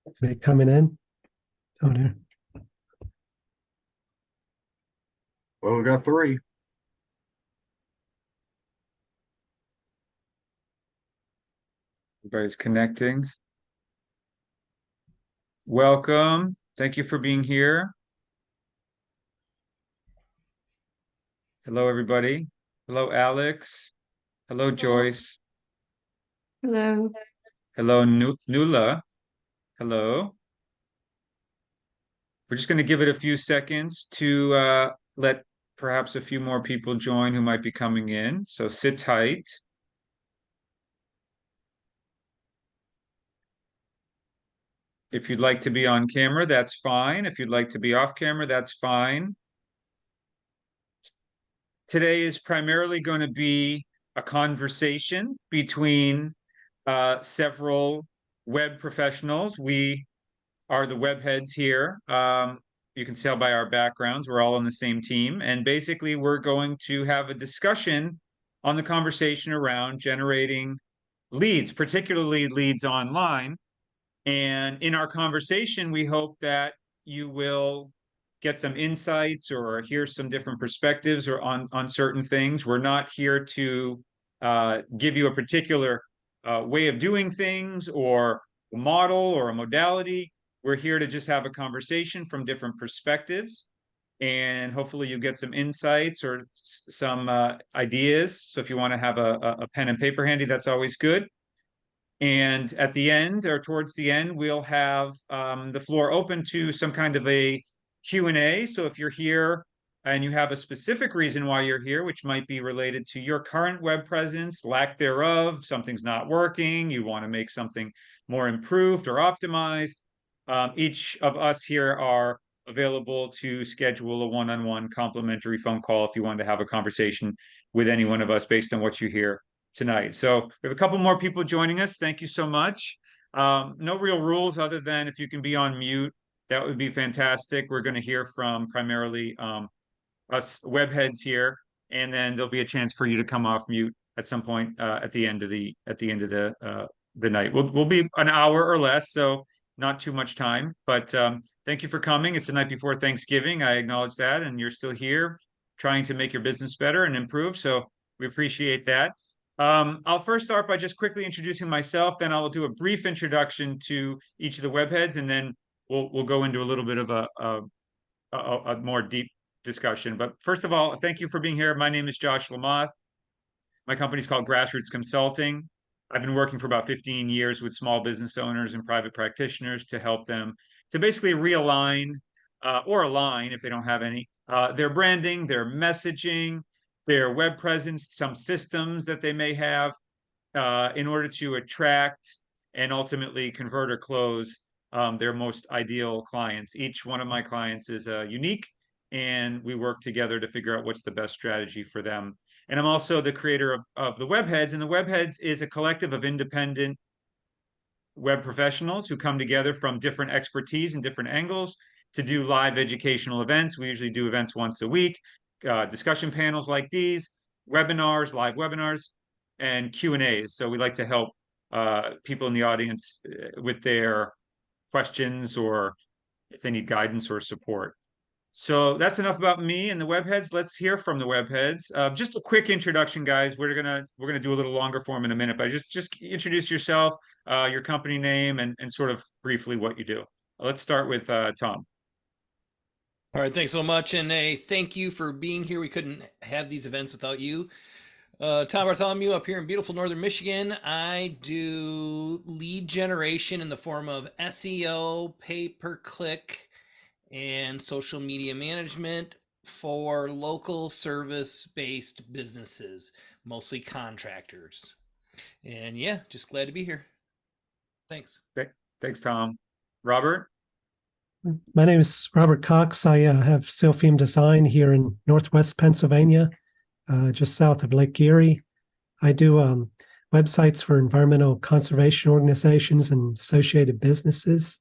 Are they coming in? Oh, there. Well, we got three. Everybody's connecting. Welcome. Thank you for being here. Hello, everybody. Hello, Alex. Hello, Joyce. Hello. Hello, Nula. Hello. We're just going to give it a few seconds to let perhaps a few more people join who might be coming in. So sit tight. If you'd like to be on camera, that's fine. If you'd like to be off camera, that's fine. Today is primarily going to be a conversation between several web professionals. We are the web heads here. You can tell by our backgrounds, we're all on the same team. And basically, we're going to have a discussion on the conversation around generating leads, particularly leads online. And in our conversation, we hope that you will get some insights or hear some different perspectives or on certain things. We're not here to give you a particular way of doing things or a model or a modality. We're here to just have a conversation from different perspectives, and hopefully you get some insights or some ideas. So if you want to have a pen and paper handy, that's always good. And at the end, or towards the end, we'll have the floor open to some kind of a Q&A. So if you're here and you have a specific reason why you're here, which might be related to your current web presence, lack thereof, something's not working, you want to make something more improved or optimized, each of us here are available to schedule a one-on-one complimentary phone call if you want to have a conversation with any one of us based on what you hear tonight. So we have a couple more people joining us. Thank you so much. No real rules other than if you can be on mute, that would be fantastic. We're going to hear from primarily us web heads here, and then there'll be a chance for you to come off mute at some point at the end of the night. We'll be an hour or less, so not too much time. But thank you for coming. It's the night before Thanksgiving. I acknowledge that, and you're still here trying to make your business better and improve. So we appreciate that. I'll first start by just quickly introducing myself, then I'll do a brief introduction to each of the web heads, and then we'll go into a little bit of a more deep discussion. But first of all, thank you for being here. My name is Josh Lamothe. My company's called Grassroots Consulting. I've been working for about 15 years with small business owners and private practitioners to help them to basically realign or align, if they don't have any, their branding, their messaging, their web presence, some systems that they may have in order to attract and ultimately convert or close their most ideal clients. Each one of my clients is unique, and we work together to figure out what's the best strategy for them. And I'm also the creator of the Webheads, and the Webheads is a collective of independent web professionals who come together from different expertise and different angles to do live educational events. We usually do events once a week, discussion panels like these, webinars, live webinars, and Q&As. So we like to help people in the audience with their questions or if they need guidance or support. So that's enough about me and the webheads. Let's hear from the webheads. Just a quick introduction, guys. We're gonna do a little longer form in a minute, but just introduce yourself, your company name, and sort of briefly what you do. Let's start with Tom. All right, thanks so much, and a thank you for being here. We couldn't have these events without you. Tom Bartholomew up here in beautiful northern Michigan. I do lead generation in the form of SEO, pay-per-click, and social media management for local service-based businesses, mostly contractors. And yeah, just glad to be here. Thanks. Thanks, Tom. Robert? My name is Robert Coxe. I have Silphium Design here in Northwest Pennsylvania, just south of Lake Erie. I do websites for environmental conservation organizations and associated businesses,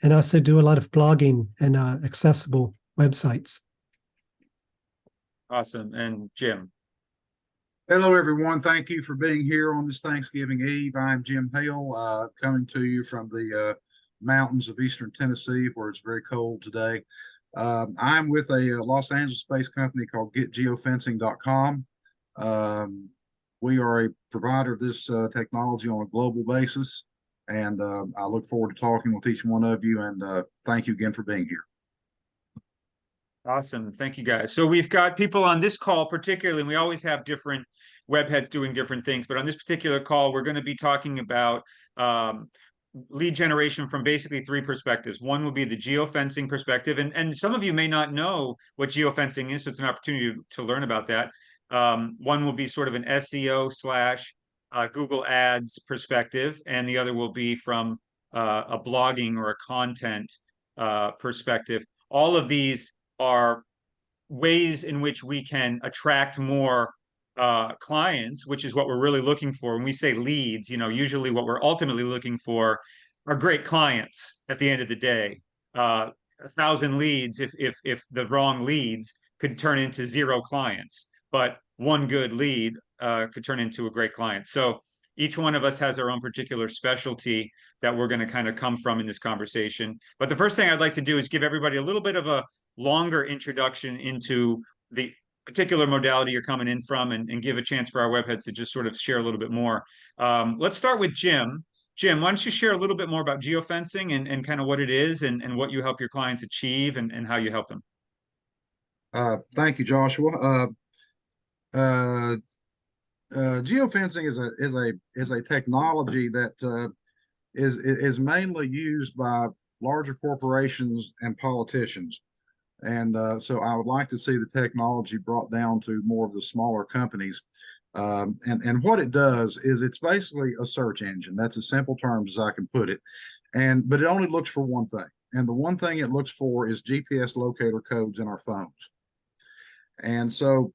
and I also do a lot of blogging and accessible websites. Awesome. And Jim? Hello, everyone. Thank you for being here on this Thanksgiving Eve. I'm Jim Hale, coming to you from the mountains of Eastern Tennessee where it's very cold today. I'm with a Los Angeles-based company called GetGeofencing.com. We are a provider of this technology on a global basis, and I look forward to talking with each one of you, and thank you again for being here. Awesome. Thank you, guys. So we've got people on this call particularly, and we always have different web heads doing different things, but on this particular call, we're going to be talking about lead generation from basically three perspectives. One will be the geofencing perspective, and some of you may not know what geofencing is, so it's an opportunity to learn about that. One will be sort of an SEO slash Google Ads perspective, and the other will be from a blogging or a content perspective. All of these are ways in which we can attract more clients, which is what we're really looking for. When we say leads, usually what we're ultimately looking for are great clients at the end of the day. 1,000 leads, if the wrong leads, could turn into 0 clients, but one good lead could turn into a great client. So each one of us has our own particular specialty that we're going to kind of come from in this conversation. But the first thing I'd like to do is give everybody a little bit of a longer introduction into the particular modality you're coming in from, and give a chance for our webheads to just sort of share a little bit more. Let's start with Jim. Jim, why don't you share a little bit more about geofencing and kind of what it is and what you help your clients achieve and how you help them? Thank you, Joshua. Geofencing is a technology that is mainly used by larger corporations and politicians. And so I would like to see the technology brought down to more of the smaller companies. And what it does is it's basically a search engine. That's as simple terms as I can put it. But it only looks for one thing. And the one thing it looks for is GPS locator codes in our phones. And so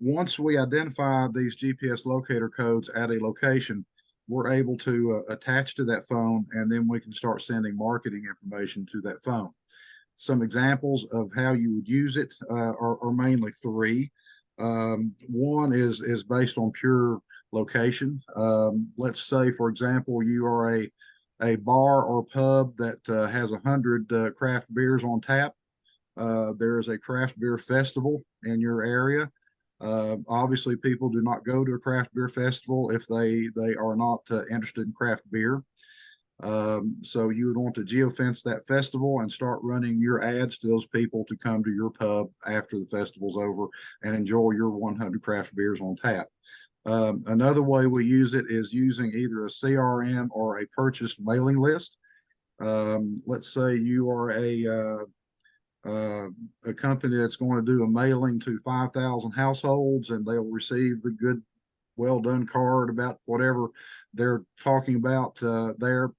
once we identify these GPS locator codes at a location, we're able to attach to that phone, and then we can start sending marketing information to that phone. Some examples of how you would use it are mainly three. One is based on pure location. Let's say, for example, you are a bar or pub that has 100 craft beers on tap. There is a craft beer festival in your area. Obviously, people do not go to a craft beer festival if they are not interested in craft beer. So you would want to geofence that festival and start running your ads to those people to come to your pub after the festival's over and enjoy your 100 craft beers on tap. Another way we use it is using either a CRM or a purchased mailing list. Let's say you are a company that's going to do a mailing to 5,000 households, and they'll receive the good, well done card about whatever they're talking about there.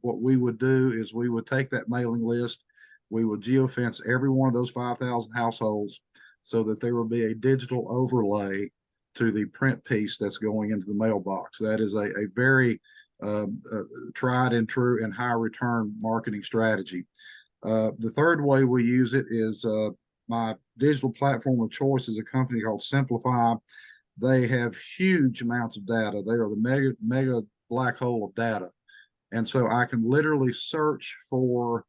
What we would do is we would take that mailing list, we would geofence every one of those 5,000 households so that there will be a digital overlay to the print piece that's going into the mailbox. That is a very tried and true and high return marketing strategy. The third way we use it is my digital platform of choice is a company called Simplify. They have huge amounts of data. They are the mega black hole of data. And so I can literally search for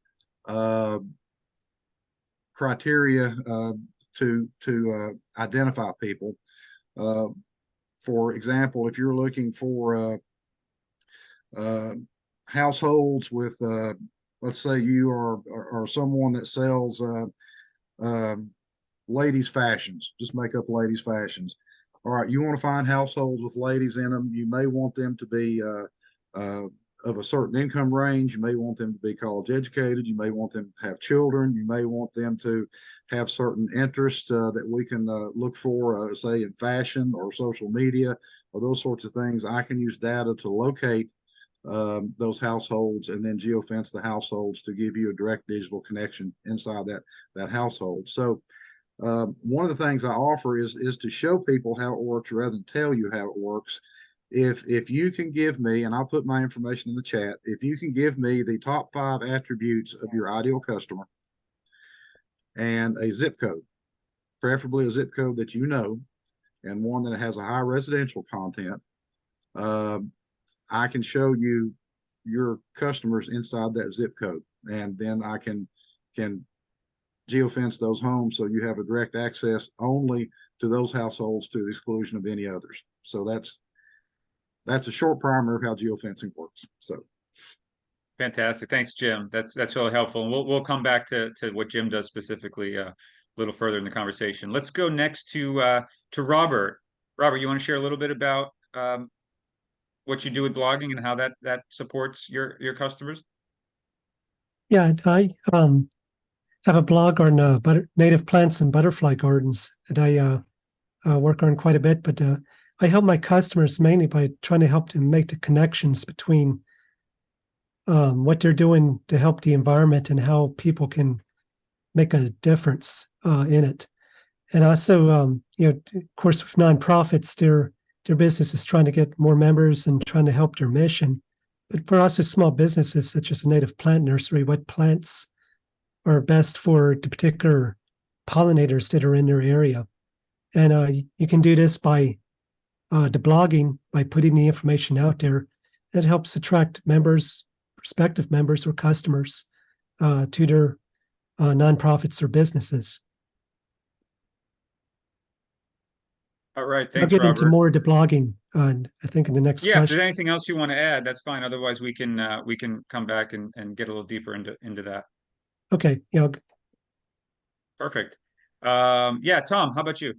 criteria to identify people. For example, if you're looking for households with, let's say you are someone that sells ladies' fashions, just make up ladies' fashions. All right, you want to find households with ladies in them. You may want them to be of a certain income range. You may want them to be college educated. You may want them to have children. You may want them to have certain interests that we can look for, say, in fashion or social media or those sorts of things. I can use data to locate those households and then geofence the households to give you a direct digital connection inside that household. So one of the things I offer is to show people how it works rather than tell you how it works. If you can give me, and I'll put my information in the chat, if you can give me the top 5 attributes of your ideal customer and a zip code, preferably a zip code that you know, and one that has a high residential content, I can show you your customers inside that zip code. And then I can geofence those homes so you have a direct access only to those households to the exclusion of any others. So that's a short primer of how geofencing works. So Fantastic. Thanks, Jim. That's really helpful. And we'll come back to what Jim does specifically a little further in the conversation. Let's go next to Robert. Robert, you want to share a little bit about what you do with blogging and how that supports your customers? Yeah, I have a blog on native plants and butterfly gardens that I work on quite a bit, but I help my customers mainly by trying to help them make the connections between what they're doing to help the environment and how people can make a difference in it. And also, of course, with nonprofits, their business is trying to get more members and trying to help their mission. But for also small businesses such as a native plant nursery, what plants are best for the particular pollinators that are in their area. And you can do this by the blogging, by putting the information out there. It helps attract members, prospective members or customers to their nonprofits or businesses. All right. I'll Thanks, get into Robert. more of the blogging, I think, in the next Yeah, if question. there's anything else you want to add, that's fine. Otherwise, we can come back and get a little deeper into that. Okay, yeah. Perfect. Yeah, Tom, how about you?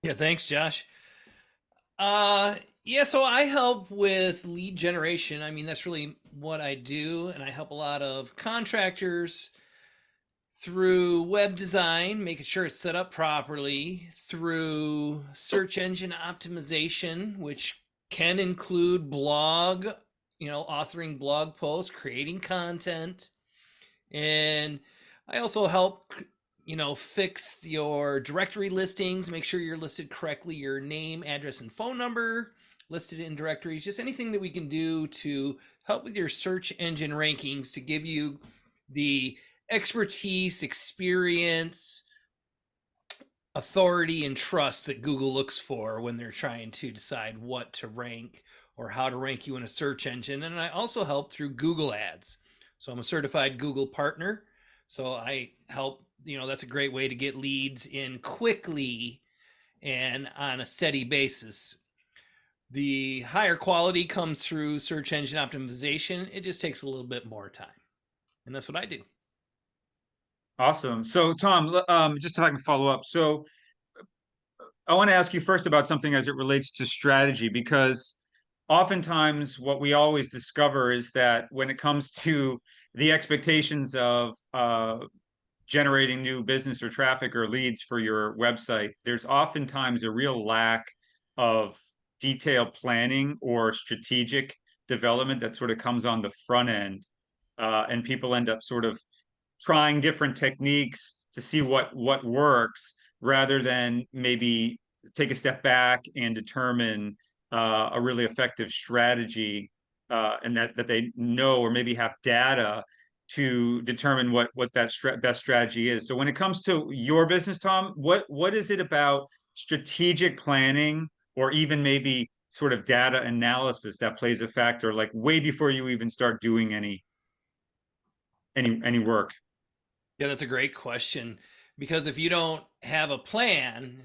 Yeah, thanks, Josh. Yeah, so I help with lead generation. I mean, that's really what I do, and I help a lot of contractors through web design, making sure it's set up properly, through search engine optimization, which can include blog, authoring blog posts, creating content. And I also help, fix your directory listings, make sure you're listed correctly, your name, address, and phone number listed in directories, just anything that we can do to help with your search engine rankings to give you the expertise, experience, authority, and trust that Google looks for when they're trying to decide what to rank or how to rank you in a search engine. And I also help through Google Ads. So I'm a certified Google partner. So I help, that's a great way to get leads in quickly and on a steady basis. The higher quality comes through search engine optimization. It just takes a little bit more time. And that's what I do. Awesome. So, Tom, just so I can follow up. So, I want to ask you first about something as it relates to strategy, because oftentimes what we always discover is that when it comes to the expectations of generating new business or traffic or leads for your website, there's oftentimes a real lack of detailed planning or strategic development that sort of comes on the front end. And people end up sort of trying different techniques to see what works rather than maybe take a step back and determine a really effective strategy and that they know or maybe have data to determine what that best strategy is. So when it comes to your business, Tom, what is it about strategic planning or even maybe sort of data analysis that plays a factor, like way before you even start doing any work? Yeah, that's a great question, because if you don't have a plan,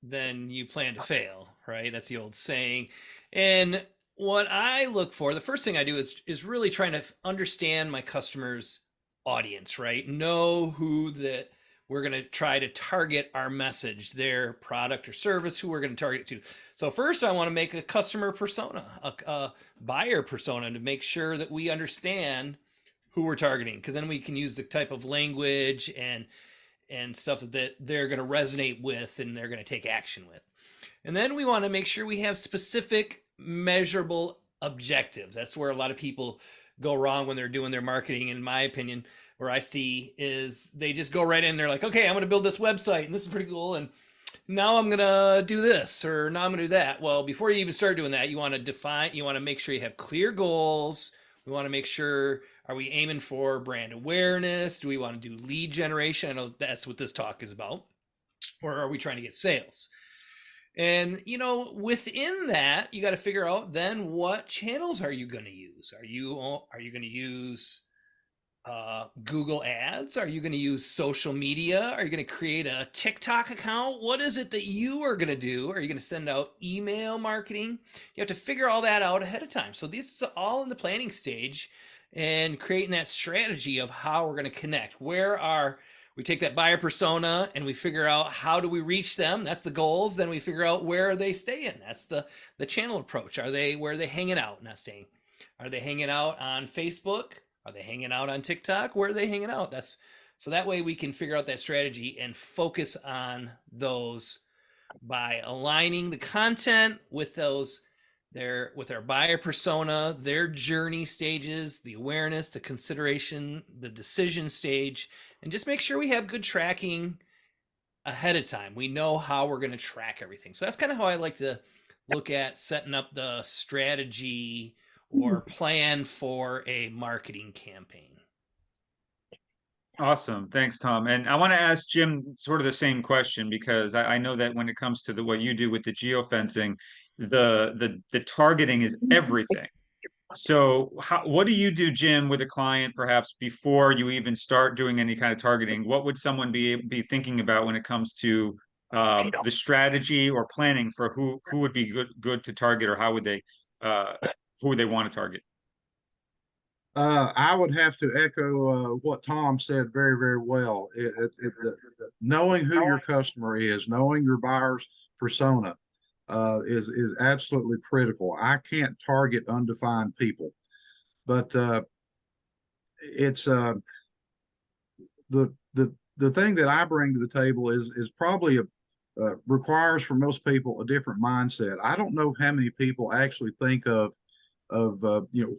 then you plan to fail, right? That's the old saying. And what I look for, the first thing I do is really trying to understand my customer's audience, right? Know who that we're going to try to target our message, their product or service, who we're going to target it to. So first I want to make a customer persona, a buyer persona, to make sure that we understand who we're targeting, because then we can use the type of language and stuff that they're going to resonate with and they're going to take action with. And then we want to make sure we have specific measurable objectives. That's where a lot of people go wrong when they're doing their marketing, in my opinion. Where I see is they just go right in, they're like, okay, I'm going to build this website and this is pretty cool, and now I'm going to do this, or now I'm going to do that. Well, before you even start doing that, you want to make sure you have clear goals. We want to make sure, are we aiming for brand awareness? Do we want to do lead generation? I know that's what this talk is about. Or are we trying to get sales? And within that, you got to figure out then what channels are you going to use? Are you going to use Google Ads? Are you going to use social media? Are you going to create a TikTok account? What is it that you are going to do? Are you going to send out email marketing? You have to figure all that out ahead of time. So this is all in the planning stage and creating that strategy of how we're going to connect. We take that buyer persona and we figure out how do we reach them. That's the goals. Then we figure out where are they staying. That's the channel approach. Where are they hanging out, not staying? Are they hanging out on Facebook? Are they hanging out on TikTok? Where are they hanging out? So that way we can figure out that strategy and focus on those by aligning the content with with our buyer persona, their journey stages, the awareness, the consideration, the decision stage, and just make sure we have good tracking ahead of time. We know how we're going to track everything. So that's kind of how I like to look at setting up the strategy or plan for a marketing campaign. Awesome. Thanks, Tom. And I want to ask Jim sort of the same question, because I know that when it comes to what you do with the geofencing, the targeting is everything. So what do you do, Jim, with a client perhaps before you even start doing any kind of targeting? What would someone be thinking about when it comes to the strategy or planning for who would be good to target, or how would they who would they want to target? I would have to echo what Tom said very, very well. Knowing who your customer is, knowing your buyer's persona, is absolutely critical. I can't target undefined people, but it's the thing that I bring to the table is probably requires for most people a different mindset. I don't know how many people actually think of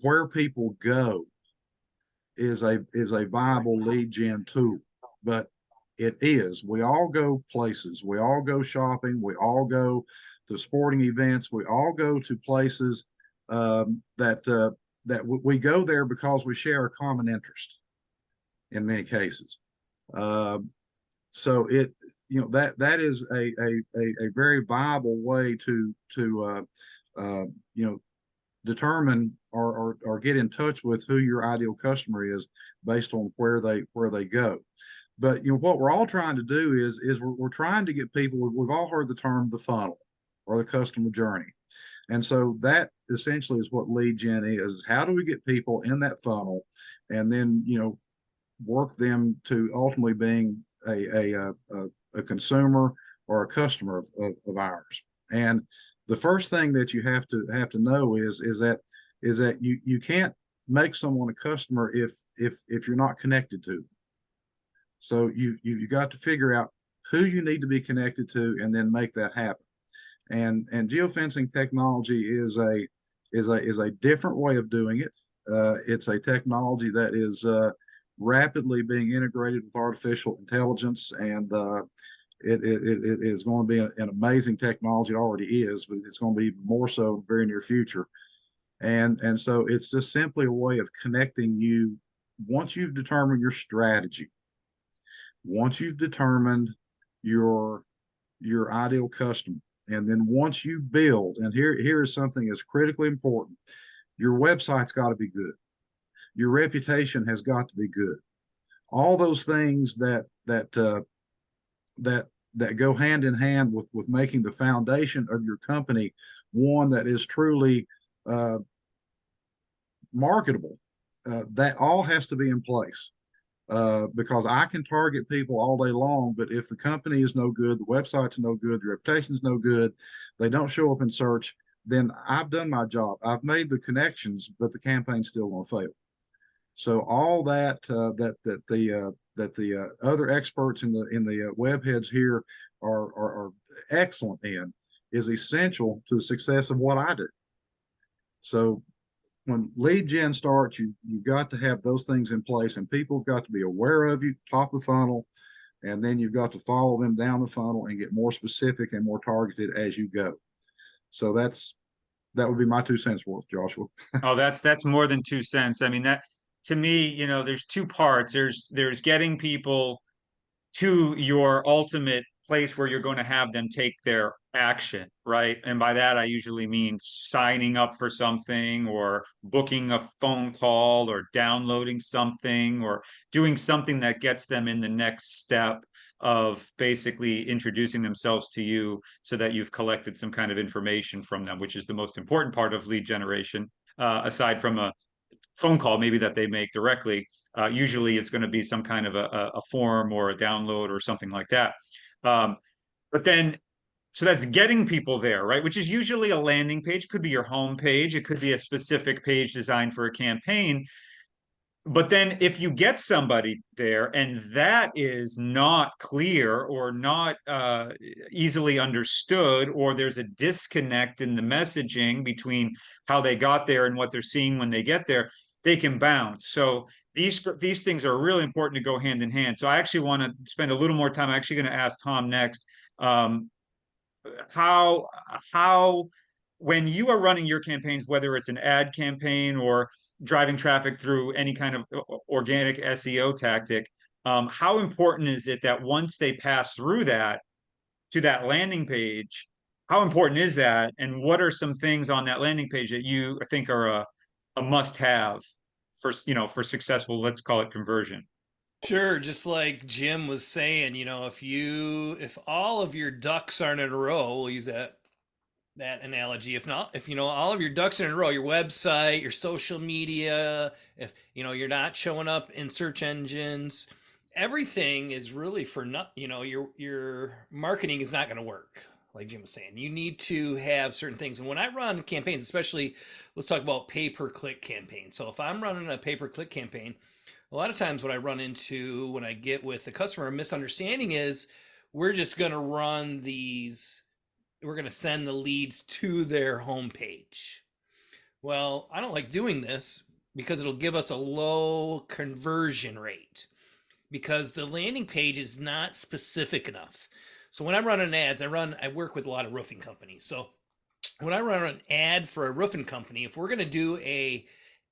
where people go is a viable lead gen tool, but it is. We all go places. We all go shopping. We all go to sporting events. We all go to places that we go there because we share a common interest in many cases. So that is a very viable way to determine or get in touch with who your ideal customer is based on where they go. But what we're all trying to do is we're trying to get people. We've all heard the term the funnel or the customer journey, and so that essentially is what lead gen is. How do we get people in that funnel, and then work them to ultimately being a consumer or a customer of ours? And the first thing that you have to know is that you can't make someone a customer if you're not connected to them. So you got to figure out who you need to be connected to and then make that happen. And geofencing technology is a different way of doing it. It's a technology that is rapidly being integrated with artificial intelligence, and it is going to be an amazing technology. It already is, but it's going to be even more so in the very near future. And so it's just simply a way of connecting you once you've determined your strategy, once you've determined your ideal customer, and then once you build, and here is something that's critically important: your website's got to be good, your reputation has got to be good. All those things that go hand in hand with making the foundation of your company one that is truly marketable. That all has to be in place. Because I can target people all day long, but if the company is no good, the website's no good, the reputation's no good, they don't show up in search, then I've done my job. I've made the connections, but the campaign's still going to fail. So all that the other experts in the web heads here are excellent in is essential to the success of what I do. So when lead gen starts, you've got to have those things in place, and people have got to be aware of you, top of the funnel, and then you've got to follow them down the funnel and get more specific and more targeted as you go. So that would be my 2 cents worth, Joshua. Oh, that's more than 2 cents. I mean, that to me, there's two parts. There's getting people to your ultimate place where you're going to have them take their action, right? And by that, I usually mean signing up for something or booking a phone call or downloading something or doing something that gets them in the next step of basically introducing themselves to you so that you've collected some kind of information from them, which is the most important part of lead generation, aside from a phone call maybe that they make directly. Usually it's going to be some kind of a form or a download or something like that. But then, so that's getting people there, right? Which is usually a landing page, could be your home page, it could be a specific page designed for a campaign. But then if you get somebody there and that is not clear or not easily understood, or there's a disconnect in the messaging between how they got there and what they're seeing when they get there, they can bounce. So these things are really important to go hand in hand. So I actually want to spend a little more time. I'm actually going to ask Tom next. How when you are running your campaigns, whether it's an ad campaign or driving traffic through any kind of organic SEO tactic, how important is it that once they pass through that to that landing page, how important is that? And what are some things on that landing page that you think are a must-have for, for successful, let's call it, conversion? Sure, just like Jim was saying, if all of your ducks aren't in a row, we'll use that analogy. If not, if all of your ducks are in a row, your website, your social media, if you're not showing up in search engines, everything is really for not, your marketing is not going to work. Like Jim was saying, you need to have certain things. And when I run campaigns, especially, let's talk about pay-per-click campaigns. So if I'm running a pay-per-click campaign, a lot of times what I run into when I get with the customer, a misunderstanding is we're just going to run these, we're going to send the leads to their homepage. Well, I don't like doing this because it'll give us a low conversion rate because the landing page is not specific enough. So when I'm running ads, I work with a lot of roofing companies. So when I run an ad for a roofing company, if we're going to do a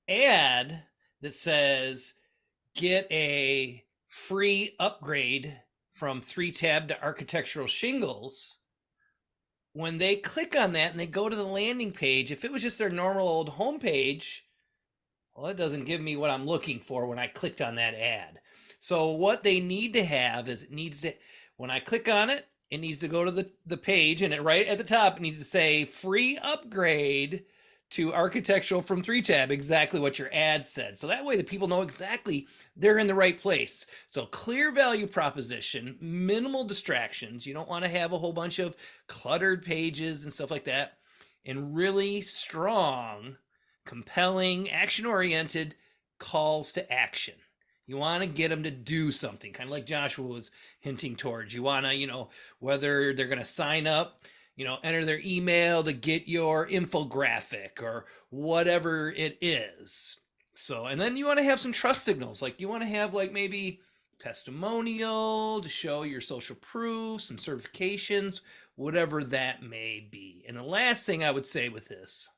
ad that says, get a free upgrade from 3-tab to architectural shingles, when they click on that and they go to the landing page, if it was just their normal old homepage, well, it doesn't give me what I'm looking for when I clicked on that ad. So what they need to have is when I click on it, it needs to go to the page, and right at the top, it needs to say free upgrade to architectural from 3-tab, exactly what your ad said. So that way the people know exactly they're in the right place. So clear value proposition, minimal distractions. You don't want to have a whole bunch of cluttered pages and stuff like that. And really strong, compelling, action-oriented calls to action. You want to get them to do something, kind of like Joshua was hinting towards. You want to, whether they're going to sign up, enter their email to get your infographic or whatever it is. So, and then you want to have some trust signals. Like you want to have like maybe testimonial to show your social proof, some certifications, whatever that may be. And the last thing I would say with this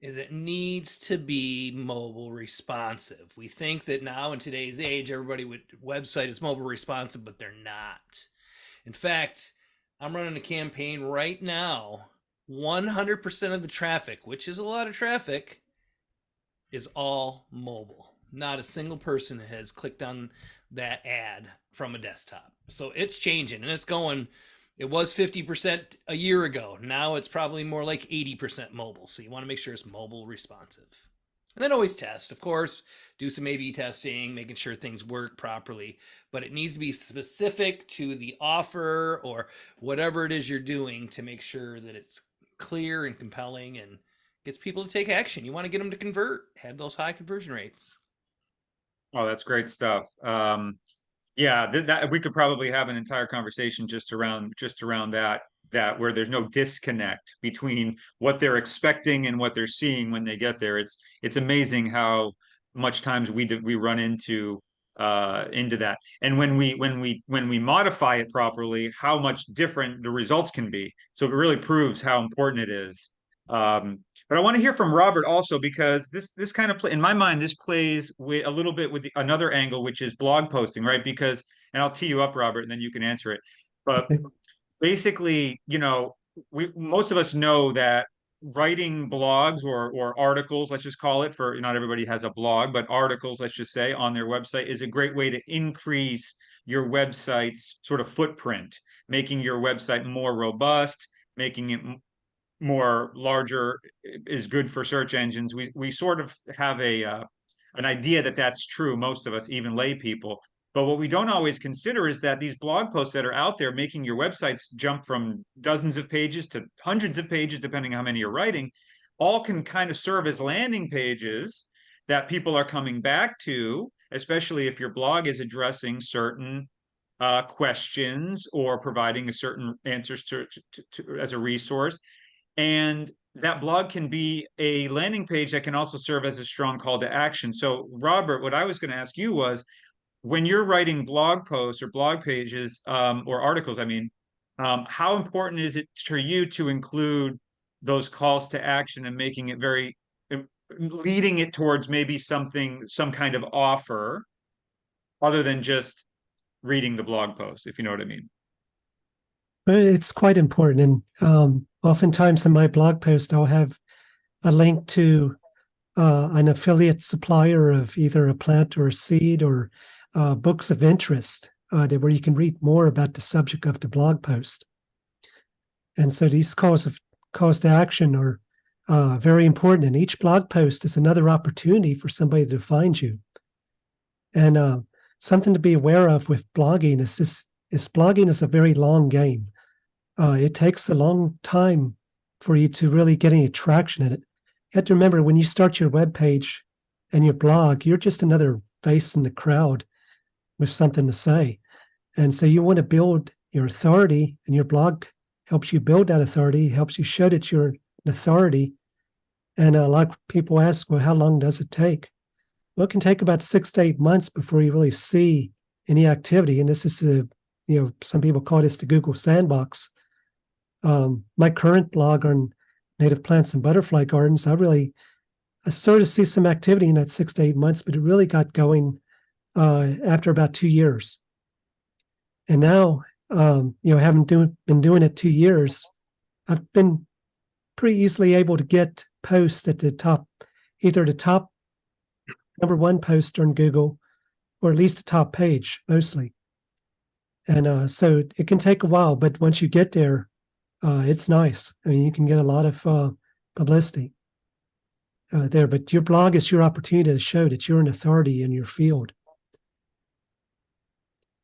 is it needs to be mobile responsive. We think that now in today's age, everybody with website is mobile responsive, but they're not. In fact, I'm running a campaign right now. 100% of the traffic, which is a lot of traffic, is all mobile. Not a single person has clicked on that ad from a desktop. So it's changing, and it's going. It was 50% a year ago. Now it's probably more like 80% mobile. So you want to make sure it's mobile responsive. And then always test, of course, do some A/B testing, making sure things work properly, but it needs to be specific to the offer or whatever it is you're doing to make sure that it's clear and compelling and gets people to take action. You want to get them to convert, have those high conversion rates. Oh, that's great stuff. Yeah, that we could probably have an entire conversation just around that where there's no disconnect between what they're expecting and what they're seeing when they get there. It's amazing how much times we run into that, and when we modify it properly, how much different the results can be. So it really proves how important it is. But I want to hear from Robert also, because this kind of in my mind, this plays with a little bit with another angle, which is blog posting, right? Because and I'll tee you up, Robert, and then you can answer it. But Okay. basically, most of us know that writing blogs or articles, let's just call it, for not everybody has a blog, but articles, let's just say, on their website is a great way to increase your website's sort of footprint, making your website more robust, making it more larger is good for search engines. We sort of have an idea that that's true, most of us, even lay people. But what we don't always consider is that these blog posts that are out there making your websites jump from dozens of pages to hundreds of pages, depending how many you're writing, all can kind of serve as landing pages that people are coming back to, especially if your blog is addressing certain questions or providing a certain answers to as a resource. And that blog can be a landing page that can also serve as a strong call to action. So, Robert, what I was going to ask you was, when you're writing blog posts or blog pages or articles, how important is it for you to include those calls to action and making it leading it towards maybe some kind of offer other than just reading the blog post, if you know what I mean? It's quite important. And oftentimes in my blog post, I'll have a link to an affiliate supplier of either a plant or a seed or books of interest where you can read more about the subject of the blog post. And so these calls to action are very important. And each blog post is another opportunity for somebody to find you. And something to be aware of with blogging is blogging is a very long game. It takes a long time for you to really get any traction in it. You have to remember, when you start your web page and your blog, you're just another face in the crowd with something to say. And so you want to build your authority, and your blog helps you build that authority, helps you show that you're an authority. And a lot of people ask, well, how long does it take? Well, it can take about 6 to 8 months before you really see any activity. And this is some people call this the Google sandbox. My current blog on native plants and butterfly gardens, I started to see some activity in that 6 to 8 months, but it really got going after about 2 years. And now, having been doing it 2 years, I've been pretty easily able to get posts at the top, either the top #1 post on Google, or at least the top page mostly. And so it can take a while, but once you get there, it's nice. I mean, you can get a lot of publicity there, but your blog is your opportunity to show that you're an authority in your field.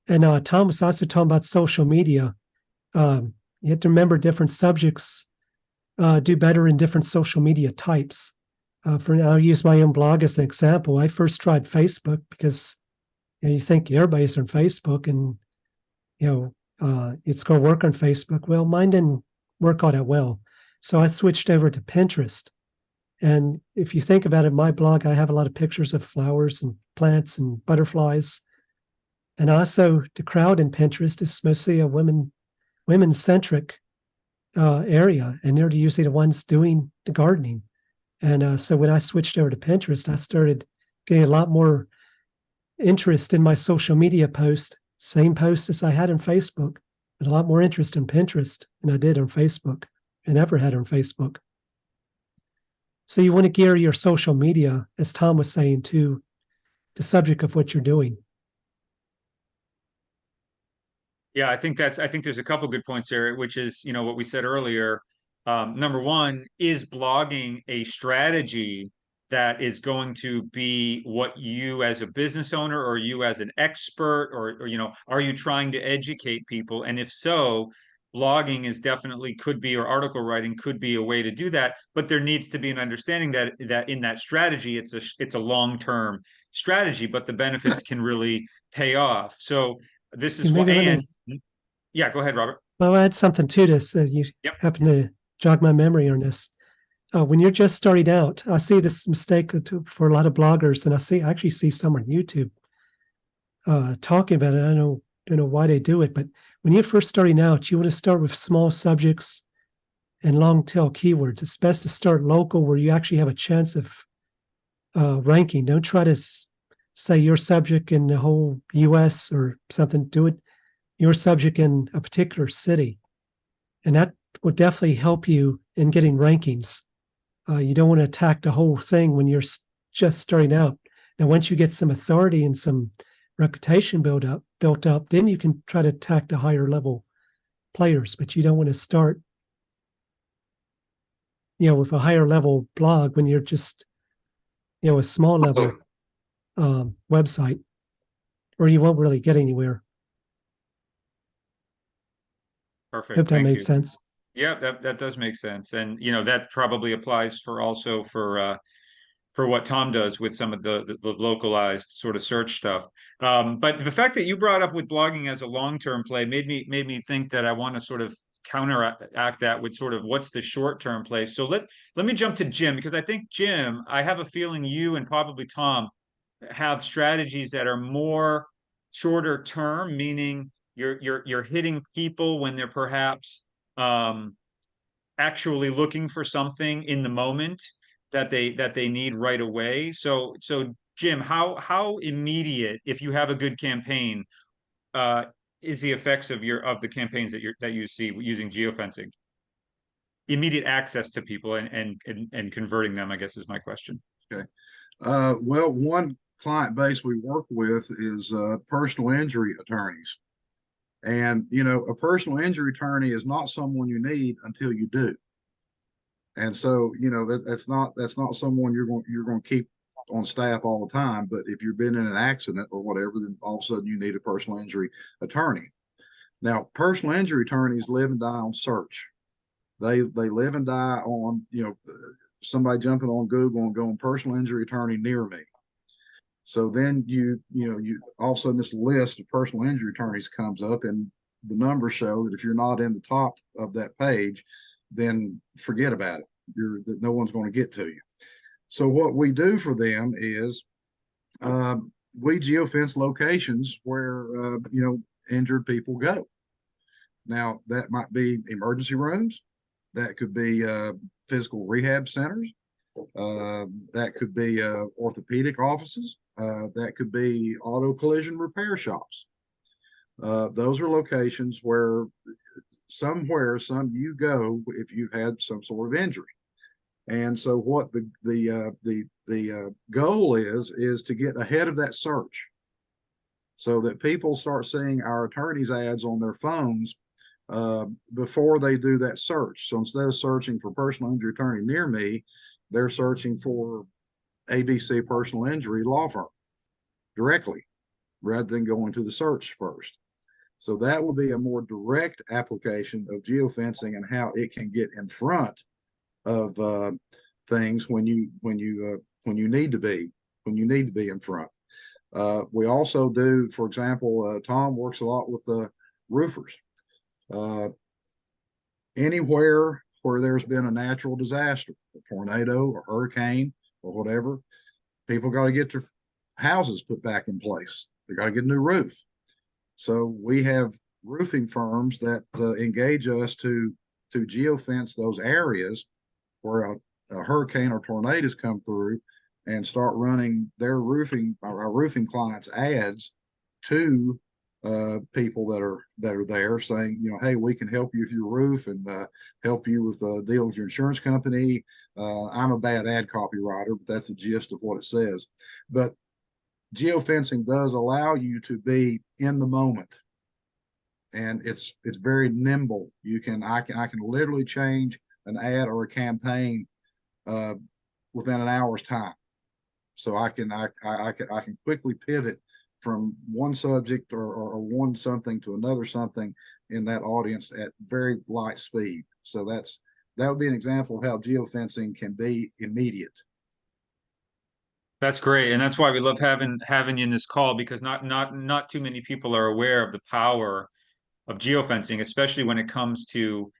And Tom was also talking about social media. You have to remember, different subjects do better in different social media types. I'll use my own blog as an example. I first tried Facebook because you think everybody's on Facebook and it's going to work on Facebook. Well, mine didn't work all that well. So I switched over to Pinterest. And if you think about it, my blog, I have a lot of pictures of flowers and plants and butterflies. And also the crowd in Pinterest is mostly a women-centric area. And they're usually the ones doing the gardening. And so when I switched over to Pinterest, I started getting a lot more interest in my social media post, same post as I had on Facebook, but a lot more interest in Pinterest than I did on Facebook and ever had on Facebook. So you want to gear your social media, as Tom was saying, to the subject of what you're doing. Yeah, I think there's a couple good points there, which is, what we said earlier. Number one, is blogging a strategy that is going to be what you as a business owner or you as an expert or are you trying to educate people? And if so, blogging or article writing could be a way to do that, but there needs to be an understanding that in that strategy, it's a long-term strategy, but the benefits can really pay off. So this is yeah, go ahead, Robert. Well, I add something to this. You happen to jog my memory on this. When you're just starting out, I see this mistake for a lot of bloggers, and I actually see some on YouTube talking about it. I don't know why they do it, but when you're first starting out, you want to start with small subjects and long tail keywords. It's best to start local, where you actually have a chance of ranking. Don't try to say your subject in the whole US or something, do it your subject in a particular city. And that would definitely help you in getting rankings. You don't want to attack the whole thing when you're just starting out. Now, once you get some authority and some reputation built up, then you can try to attack the higher level players. But you don't want to start, with a higher level blog when you're just, a small level website, or you won't really get anywhere. Perfect. Hope that Thank made you. sense. Yeah, that does make sense. And that probably applies for what Tom does with some of the localized sort of search stuff. But the fact that you brought up with blogging as a long-term play made me think that I want to sort of counteract that with sort of what's the short-term play. So let me jump to Jim, because I think, Jim, I have a feeling you and probably Tom have strategies that are more shorter term, meaning you're hitting people when they're perhaps actually looking for something in the moment that they need right away. So Jim, how immediate, if you have a good campaign, is the effects of the campaigns that you see using geofencing? Immediate access to people and converting them, I guess, is my question. Okay. Well, one client base we work with is personal injury attorneys. And, a personal injury attorney is not someone you need until you do. And so, that's not someone you're going to keep on staff all the time. But if you've been in an accident or whatever, then all of a sudden you need a personal injury attorney. Now, personal injury attorneys live and die on search. They live and die on, somebody jumping on Google and going personal injury attorney near me. So then you all of a sudden this list of personal injury attorneys comes up, and the numbers show that if you're not in the top of that page, then forget about it. No one's going to get to you. So what we do for them is we geofence locations where injured people go. Now that might be emergency rooms, that could be physical rehab centers, that could be orthopedic offices, that could be auto collision repair shops. Those are locations where you go if you've had some sort of injury. And so what the goal is to get ahead of that search, so that people start seeing our attorneys' ads on their phones before they do that search. So instead of searching for personal injury attorney near me, they're searching for ABC personal injury law firm directly, rather than going to the search first. So that will be a more direct application of geofencing and how it can get in front of things when you need to be in front. We also do, for example, Tom works a lot with roofers. Anywhere where there's been a natural disaster, a tornado or hurricane or whatever, people got to get their houses put back in place. They got to get a new roof. So we have roofing firms that engage us to geofence those areas where a hurricane or tornadoes come through, and start running our roofing clients' ads to people that are there, saying, hey, we can help you with your roof and help you with deal with your insurance company. I'm a bad ad copywriter, but that's the gist of what it says. But geofencing does allow you to be in the moment, and it's very nimble. I can literally change an ad or a campaign within an hour's time. So I can quickly pivot from one subject or one something to another something in that audience at very light speed. So that would be an example of how geofencing can be immediate. That's great, and that's why we love having you in this call, because not too many people are aware of the power of geofencing, especially when it comes to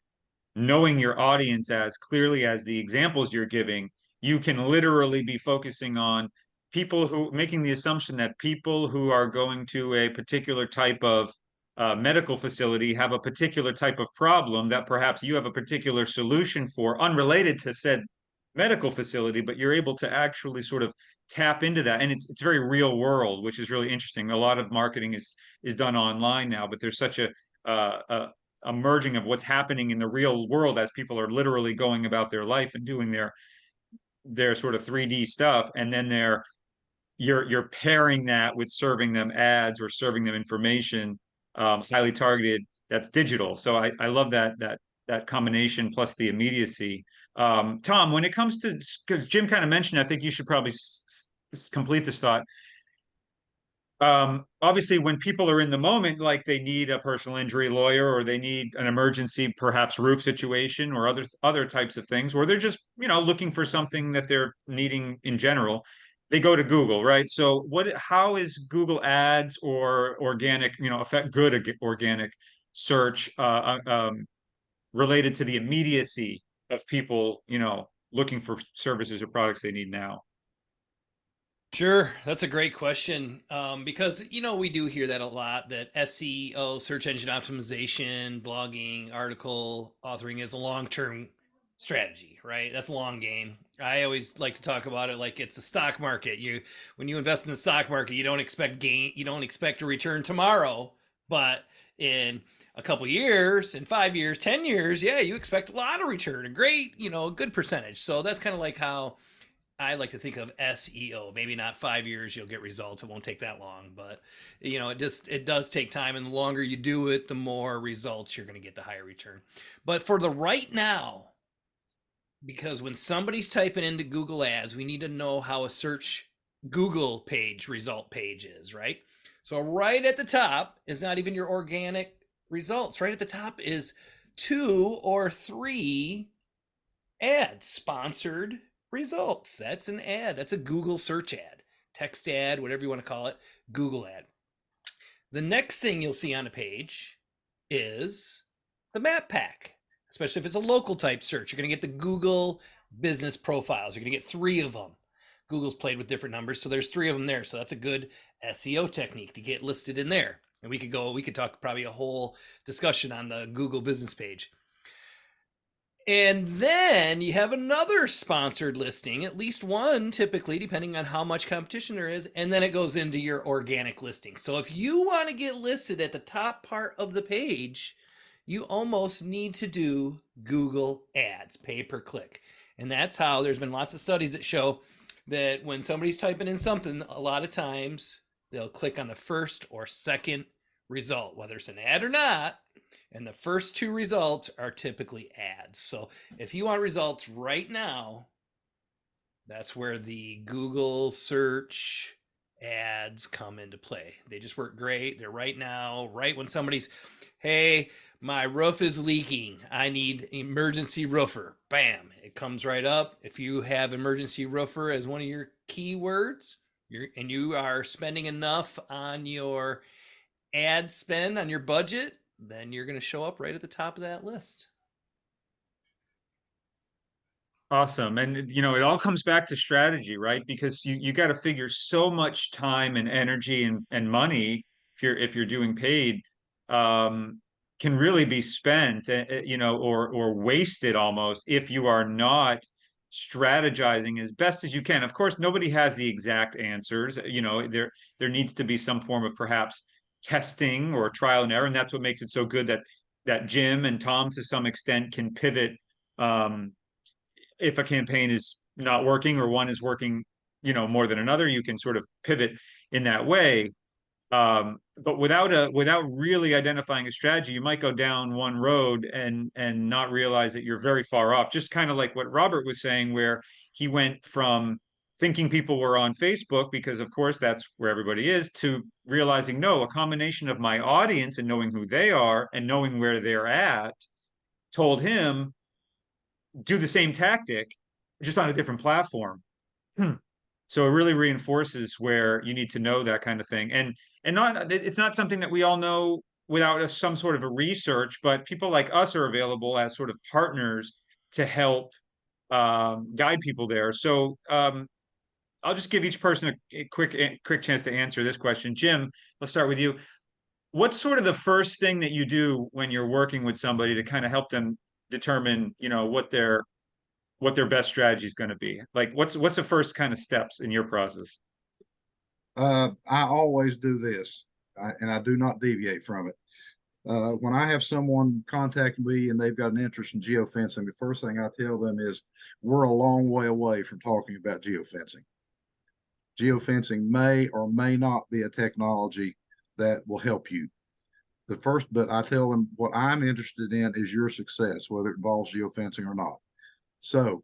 knowing your audience as clearly as the examples you're giving. You can literally be focusing on people who, making the assumption that people who are going to a particular type of medical facility have a particular type of problem that perhaps you have a particular solution for, unrelated to said medical facility, but you're able to actually sort of tap into that, and it's very real world, which is really interesting. A lot of marketing is done online now, but there's such a merging of what's happening in the real world as people are literally going about their life and doing their sort of 3D stuff, and then you're pairing that with serving them ads or serving them information, highly targeted, that's digital. So I love that combination plus the immediacy. Tom, when it comes to, because Jim kind of mentioned, I think you should probably complete this thought. Obviously, when people are in the moment, like they need a personal injury lawyer, or they need an emergency, perhaps roof situation, or other types of things, or they're just looking for something that they're needing in general, they go to Google, right? So how is Google Ads or organic, affect good organic search related to the immediacy of people, looking for services or products they need now? Sure, that's a great question, because we do hear that a lot, that SEO, search engine optimization, blogging, article authoring is a long-term strategy, right? That's a long game. I always like to talk about it like it's a stock market. When you invest in the stock market, you don't expect a return tomorrow, but in a couple years, in 5 years, 10 years, yeah, you expect a lot of return, a good percentage. So that's kind of like how I like to think of SEO. Maybe not 5 years you'll get results. It won't take that long, but it does take time, and the longer you do it, the more results you're going to get, the higher return. But for the right now, because when somebody's typing into Google Ads, we need to know how a search Google page result page is, right? So right at the top is not even your organic results. Right at the top is 2 or 3 ads, sponsored results. That's an ad. That's a Google search ad, text ad, whatever you want to call it, Google ad. The next thing you'll see on a page is the map pack, especially if it's a local type search. You're going to get the Google business profiles. You're going to get 3 of them. Google's played with different numbers, so there's 3 of them there. So that's a good SEO technique to get listed in there. And we could talk probably a whole discussion on the Google business page. And then you have another sponsored listing, at least one typically, depending on how much competition there is. And then it goes into your organic listing. So if you want to get listed at the top part of the page, you almost need to do Google Ads, pay per click. And that's how there's been lots of studies that show that when somebody's typing in something, a lot of times they'll click on the first or second result, whether it's an ad or not. And the first 2 results are typically ads. So if you want results right now, that's where the Google search ads come into play. They just work great. They're right now, right when somebody's, hey, my roof is leaking, I need emergency roofer. Bam, it comes right up. If you have emergency roofer as one of your keywords, and you are spending enough on your ad spend on your budget, then you're going to show up right at the top of that list. Awesome. And it all comes back to strategy, right? Because you got to figure so much time and energy and money, if you're doing paid, can really be spent, or wasted almost, if you are not strategizing as best as you can. Of course, nobody has the exact answers. There needs to be some form of perhaps testing or trial and error, and that's what makes it so good that Jim and Tom, to some extent, can pivot if a campaign is not working, or one is working more than another. You can sort of pivot in that way. But without really identifying a strategy, you might go down one road and not realize that you're very far off. Just kind of like what Robert was saying, where he went from thinking people were on Facebook, because of course that's where everybody is, to realizing, no, a combination of my audience and knowing who they are and knowing where they're at told him do the same tactic, just on a different platform. So it really reinforces where you need to know that kind of thing. And it's not something that we all know without some sort of a research, but people like us are available as sort of partners to help guide people there. So I'll just give each person a quick chance to answer this question. Jim, let's start with you. What's sort of the first thing that you do when you're working with somebody to kind of help them determine, what their what their best strategy is going to be? Like, what's the first kind of steps in your process? I always do this, and I do not deviate from it. When I have someone contact me and they've got an interest in geofencing, the first thing I tell them is we're a long way away from talking about geofencing. Geofencing may or may not be a technology that will help you. But I tell them what I'm interested in is your success, whether it involves geofencing or not. So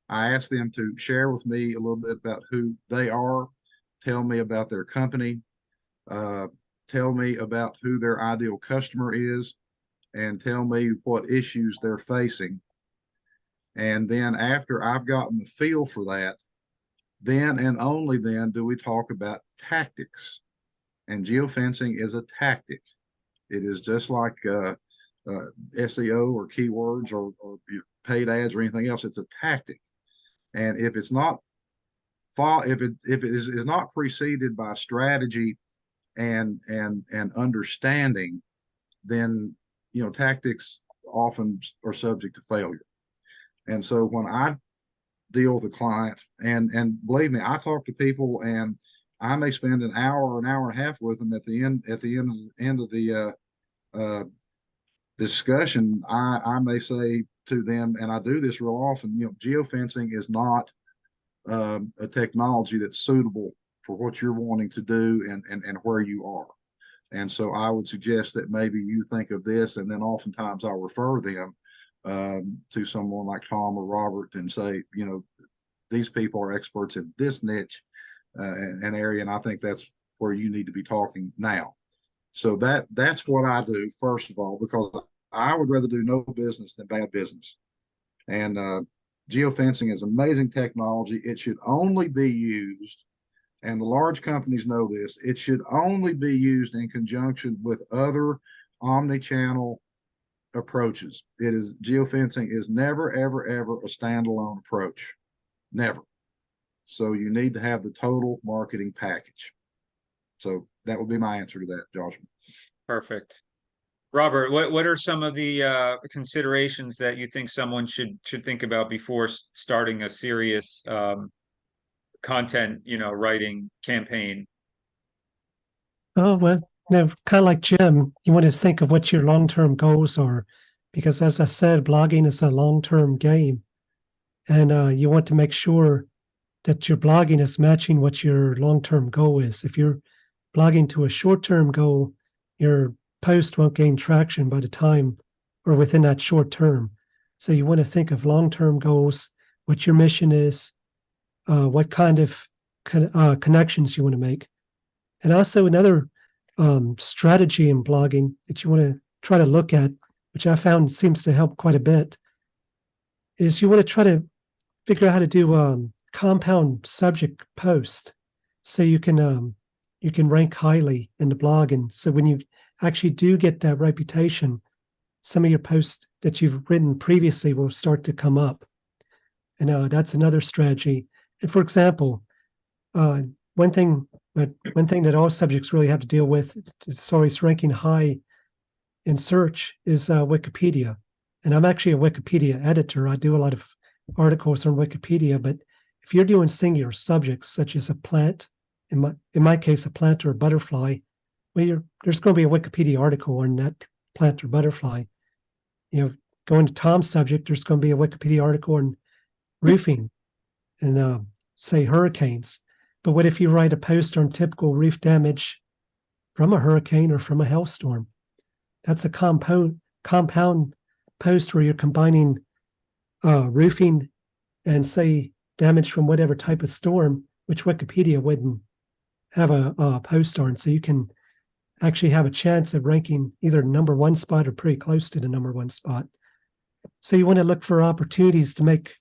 I ask them to share with me a little bit about who they are, tell me about their company, tell me about who their ideal customer is, and tell me what issues they're facing. And then after I've gotten the feel for that, then and only then do we talk about tactics. And geofencing is a tactic. It is just like SEO or keywords or paid ads or anything else. It's a tactic. And if it's not if it is not preceded by strategy and understanding, then tactics often are subject to failure. And so when I deal with a client, and believe me, I talk to people, and I may spend an hour or an hour and a half with them. At the end of the discussion, I may say to them, and I do this real often, geofencing is not a technology that's suitable for what you're wanting to do and where you are. And so I would suggest that maybe you think of this, and then oftentimes I'll refer them to someone like Tom or Robert and say, these people are experts in this niche and area, and I think that's where you need to be talking now. So that's what I do, first of all, because I would rather do no business than bad business. And geofencing is amazing technology. It should only be used, and the large companies know this, it should only be used in conjunction with other omni-channel approaches. Geofencing is never, ever, ever a standalone approach. Never. So you need to have the total marketing package. So that would be my answer to that, Joshua. Perfect. Robert, what are some of the considerations that you think someone should think about before starting a serious content, writing campaign? Oh, well, kind of like Jim, you want to think of what your long-term goals are, because as I said, blogging is a long-term game, and you want to make sure that your blogging is matching what your long-term goal is. If you're blogging to a short-term goal, your post won't gain traction by the time or within that short term. So you want to think of long-term goals, what your mission is, what kind of connections you want to make. And also another strategy in blogging that you want to try to look at, which I found seems to help quite a bit, is you want to try to figure out how to do compound subject post, so you can rank highly in the blog. And so when you actually do get that reputation, some of your posts that you've written previously will start to come up. And that's another strategy. And for example, one thing that all subjects really have to deal with, it's always ranking high in search, is Wikipedia. And I'm actually a Wikipedia editor. I do a lot of articles on Wikipedia, but if you're doing singular subjects such as a plant, in my case, a plant or a butterfly, well, there's going to be a Wikipedia article on that plant or butterfly. Going to Tom's subject, there's going to be a Wikipedia article on roofing and say hurricanes. But what if you write a post on typical roof damage from a hurricane or from a hailstorm? That's a compound post where you're combining roofing and say damage from whatever type of storm, which Wikipedia wouldn't have a post on. So you can actually have a chance of ranking either number one spot or pretty close to the number one spot. So you want to look for opportunities to make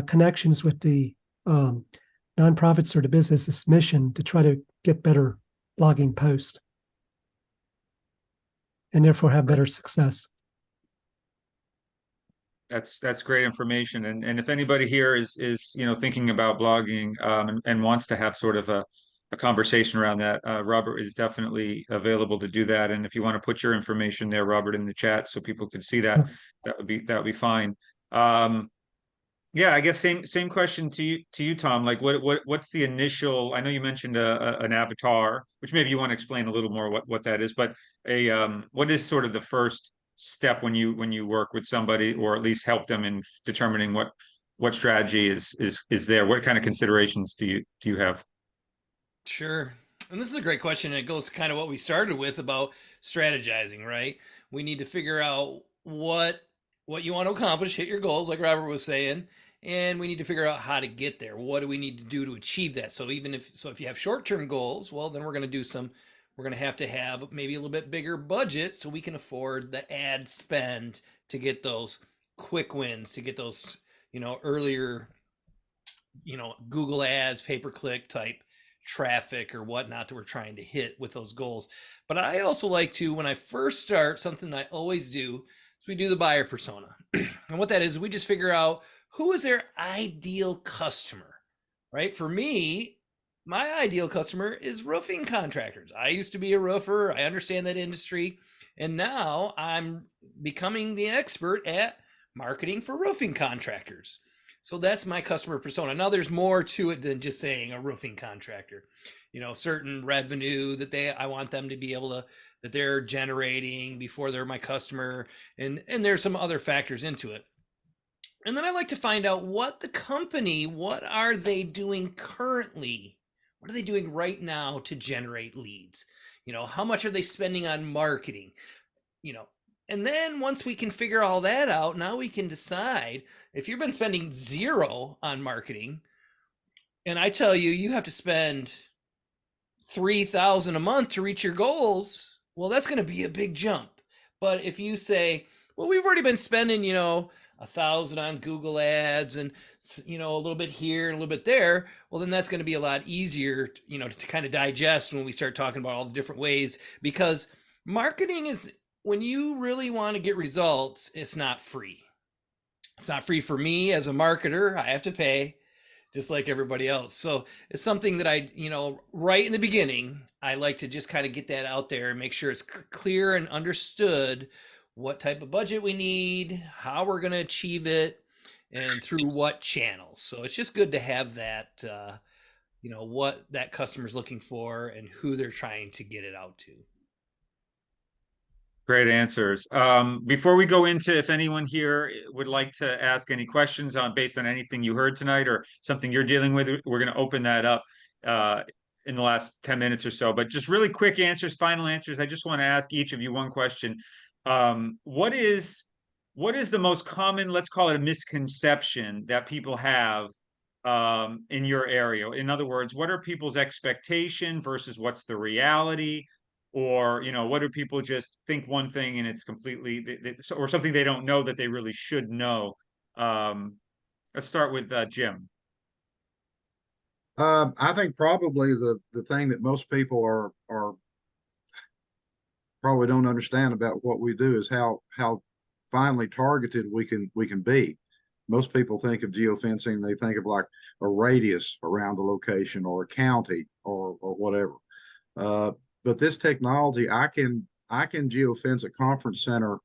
connections with the nonprofits or the business's mission to try to get better blogging posts and therefore have better success. That's great information. And if anybody here is thinking about blogging and wants to have sort of a conversation around that, Robert is definitely available to do that. And if you want to put your information there, Robert, in the chat so people could see that, that would be fine. Yeah, I guess same question to you, Tom. Like, what's the initial? I know you mentioned an avatar, which maybe you want to explain a little more what that is. But what is sort of the first step when you work with somebody, or at least help them in determining what strategy is there? What kind of considerations do you have? Sure. And this is a great question. And it goes to kind of what we started with about strategizing, right? We need to figure out what you want to accomplish, hit your goals, like Robert was saying, and we need to figure out how to get there. What do we need to do to achieve that? So if you have short-term goals, well, then we're going to have maybe a little bit bigger budget so we can afford the ad spend to get those quick wins, to get those, earlier, Google ads, pay-per-click type traffic or whatnot that we're trying to hit with those goals. But I also like to, when I first start, something I always do is we do the buyer persona. And what that is, we just figure out who is their ideal customer, right? For me, my ideal customer is roofing contractors. I used to be a roofer. I understand that industry. And now I'm becoming the expert at marketing for roofing contractors. So that's my customer persona. Now there's more to it than just saying a roofing contractor. Certain revenue that I want them to be able to, that they're generating before they're my customer. And there's some other factors into it. And then I like to find out what are they doing currently? What are they doing right now to generate leads? How much are they spending on marketing? And then once we can figure all that out, now we can decide if you've been spending zero on marketing, and I tell you, you have to spend $3,000 a month to reach your goals. Well, that's going to be a big jump. But if you say, well, we've already been spending, $1,000 on Google ads and, a little bit here and a little bit there, well, then that's going to be a lot easier, to kind of digest when we start talking about all the different ways, because marketing is, when you really want to get results, it's not free. It's not free for me as a marketer. I have to pay just like everybody else. So it's something that I, right in the beginning, I like to just kind of get that out there and make sure it's clear and understood what type of budget we need, how we're going to achieve it, and through what channels. So it's just good to have that, what that customer's looking for and who they're trying to get it out to. Great answers. Before we go into, if anyone here would like to ask any questions based on anything you heard tonight or something you're dealing with, we're going to open that up in the last 10 minutes or so. But just really quick answers, final answers. I just want to ask each of you one question. What is the most common, let's call it a misconception, that people have in your area? In other words, what are people's expectation versus what's the reality? Or, what do people just think one thing and it's completely, or something they don't know that they really should know? Let's start with Jim. I think probably the thing that most people are probably don't understand about what we do is how finely targeted we can be. Most people think of geofencing, they think of like a radius around the location or a county or whatever. But this technology, I can geofence a conference center,